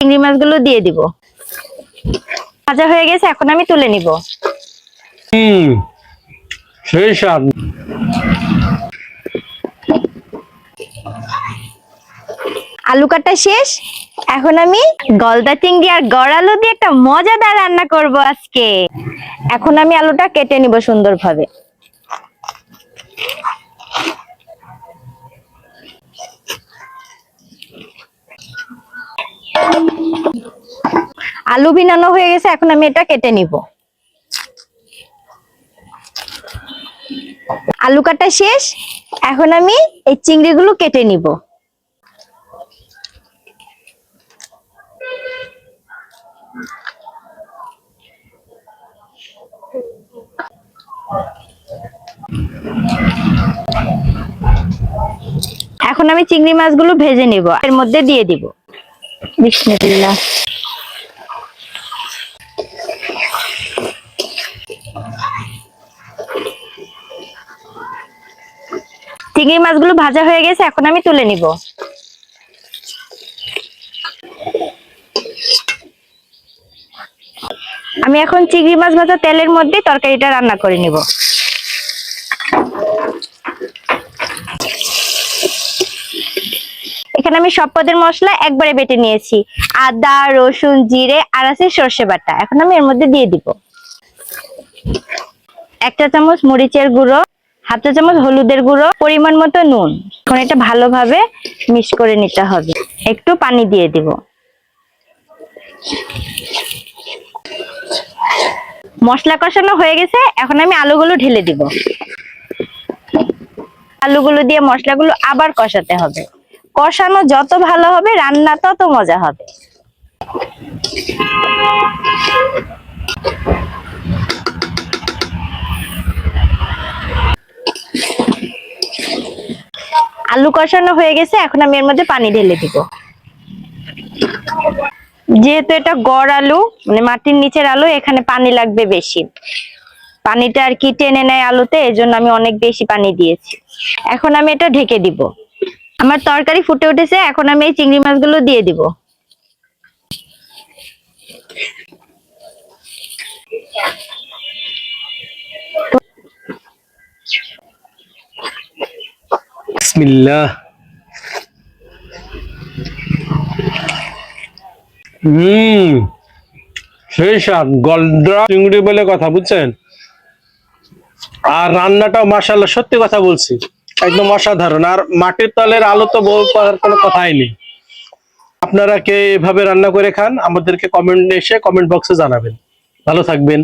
চিংড়ি মাছগুলো দিয়ে দিব। ভাজা হয়ে গেছে, এখন আমি তুলে নিব। সেই স্বাদ। আলু কাটা শেষ, এখন আমি গলদা চিংড়ি আর গড় আলু দিয়ে একটা মজাদার রান্না করব আজকে। এখন আমি আলুটা কেটে নিব সুন্দরভাবে। আলু ভিনানো হয়ে গেছে, এখন আমি এটা কেটে নিব। আলু কাটা শেষ, এখন আমি এই চিংড়িগুলো কেটে নিব। এখন আমি চিংড়ি মাছগুলো ভেজে নিব, এর মধ্যে দিয়ে দিব। বিসমিল্লাহ। চিংড়ি মাছগুলো ভাজা হয়ে গেছে, এখন আমি তুলে নিব। আমি এখন চিংড়ি মাছ ভাজা তেলের মধ্যে তরকারিটা রান্না করে নিব। এখানে আমি সব পদের মশলা একবারে বেটে নিয়েছি। আদা, রসুন, জিরে আর আছে সর্ষে বাটা। এখন আমি এর মধ্যে দিয়ে দিব 1 চা চামচ মরিচের গুঁড়ো, 1/2 চা চামচ হলুদের গুঁড়ো, পরিমাণ মতো নুন। এখন এটা ভালোভাবে মিক্স করে নিতে হবে। একটু পানি দিয়ে দিব। মশলা কষানো হয়ে গেছে, এখন আমি আলুগুলো ঢেলে দিব। আলুগুলো দিয়ে মশলাগুলো আবার কষাতে হবে। কষানো যত ভালো হবে, রান্না তত মজা হবে। আলু কষানো হয়ে গেছে, এখন আমি এর মধ্যে পানি ঢেলে দিব। যেহেতু এটা গড় আলু, মানে মাটির নিচের আলু, এখানে পানি লাগবে বেশি। পানিটা আর কি টেনে নেয় আলুতে, এজন্য আমি অনেক বেশি পানি দিয়েছি। এখন আমি এটা ঢেকে দিব। আমার তরকারি ফুটে উঠেছে, এখন আমি এই চিংড়ি মাছগুলো দিয়ে দিব। বিসমিল্লাহ। সেই স্বাদ। গলদা চিংড়ি বলে কথা, বুঝছেন? আর রান্নাটাও মাশাআল্লাহ, সত্যি কথা বলছি, একদম অসাধারণ। আর মাটির তলের আলু তো বলার কোনো কথাই নেই। আপনারা কে এভাবে রান্না করে খান, আমাদেরকে কমেন্ট বক্সে জানাবেন। ভালো থাকবেন।